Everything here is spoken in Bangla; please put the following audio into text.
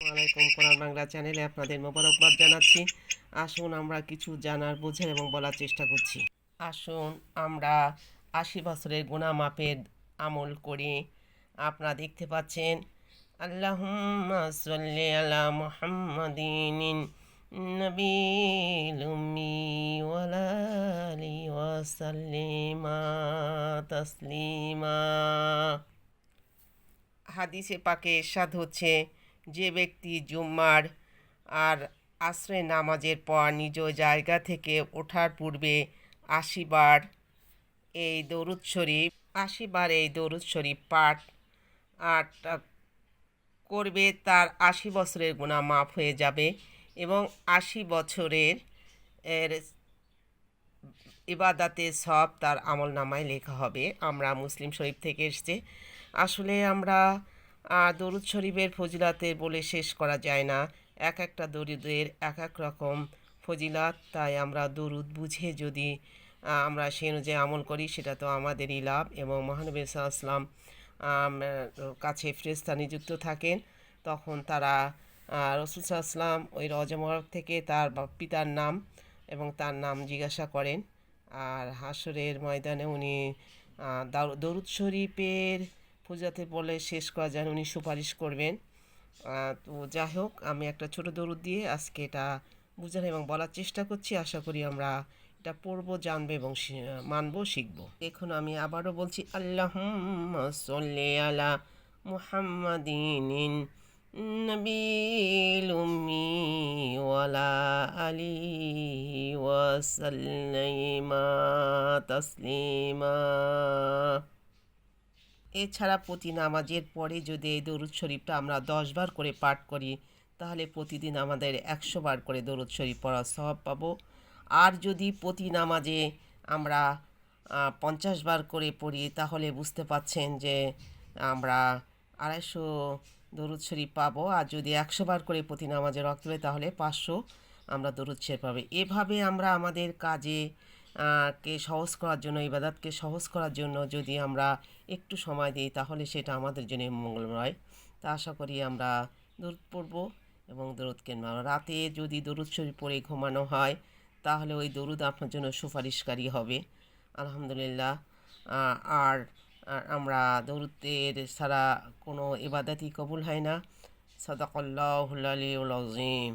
ওয়ালাইকুম কোরআন বাংলা চ্যানেলে আপনাদের মোবারকবাদ জানাচ্ছি। আসুন আমরা কিছু জানার, বোঝার এবং বলার চেষ্টা করছি। আসুন আমরা 80 বছরের গুনাহ মাপের আমল করি। আপনারা দেখতে পাচ্ছেন, আল্লাহুম্মা সাল্লি আলা মুহাম্মাদিন নবিয়্যিল উম্মি ওয়া আলা আলিহি ওয়া সাল্লিমা তাসলিমা। হাদিসে পাকে ইরশাদ হচ্ছে, যে ব্যক্তি জুম্মার আর আসরের নামাজের পর নিজ জায়গা থেকে ওঠার পূর্বে 80 বার এই দরুদ শরীফ 80 বার এই দরুদ শরীফ পাঠ আর করবে, তার 80 বছরের গুনাহ মাফ হয়ে যাবে এবং 80 বছরের এর ইবাদাতে সব তার আমল নামায় লেখা হবে। আমরা মুসলিম শরীফ থেকে এসছে। আসলে আমরা দরুদ শরীফের ফজিলাতে বলে শেষ করা যায় না। এক একটা দরুদের এক এক রকম ফজিলাত, তাই আমরা দরুদ বুঝে যদি আমরা সে অনুযায়ী আমল করি, সেটা তো আমাদেরই লাভ। এবং মহানবী সাল্লাল্লাহু আলাইহি ওয়াসাল্লাম কাছে ফেরেশতা নিযুক্ত থাকেন, তখন তারা রাসূল সাল্লাল্লাহু আলাইহি ওয়াসাল্লাম ওই রওজা মুবারক থেকে তার পিতার নাম এবং তার নাম জিজ্ঞাসা করেন। আর হাসরের ময়দানে উনি দরুদ শরীফের পূজাতে বলে শেষ করা যায়, উনি সুপারিশ করবেন। তো যাই হোক, আমি একটা ছোট দরুদ দিয়ে আজকে এটা বুঝার এবং বলার চেষ্টা করছি। আশা করি আমরা এটা পড়বো, জানবো এবং মানবো, শিখবো। এখন আমি আবারও বলছি, আল্লাহুম্মা সাল্লি আলা মুহাম্মাদিন নবিয়্যিল উম্মি ওয়া আলা আলিহি ওয়া সাল্লিমা তাসলিমা। এছাড়া প্রতি নামাজের পরে যদি এই দরুদ শরীফটা আমরা 10 বার করে পাঠ করি, তাহলে প্রতিদিন আমাদের 100 বার করে দরুদ শরীফ পড়ার সওয়াব পাবো। আর যদি প্রতি নামাজে আমরা 50 বার করে পড়ি, তাহলে বুঝতে পাচ্ছেন যে আমরা 250 দরুদ শরীফ পাবো। আর যদি 100 বার করে প্রতি নামাজে রক্ত হয়, তাহলে 500 আমরা দরুদ শরীফ পাবো। এভাবে আমরা আমাদের কাজে কে সহজ করার জন্য, ইবাদতকে সহজ করার জন্য যদি আমরা একটু সময় দিই, তাহলে সেটা আমাদের জন্য মঙ্গলময়। তা আশা করি আমরা দরুদ পড়ব এবং দরুদকে রাতে যদি দরুদ শরীফ পড়ে ঘুমানো হয়, তাহলে ওই দরুদ আপনার জন্য সুপারিশকারী হবে। আলহামদুলিল্লাহ। আর আমরা দরুদের ছাড়া কোনো ইবাদতই কবুল হয় না। সাদাকাল্লাহুল আলিয়্যুল আযীম।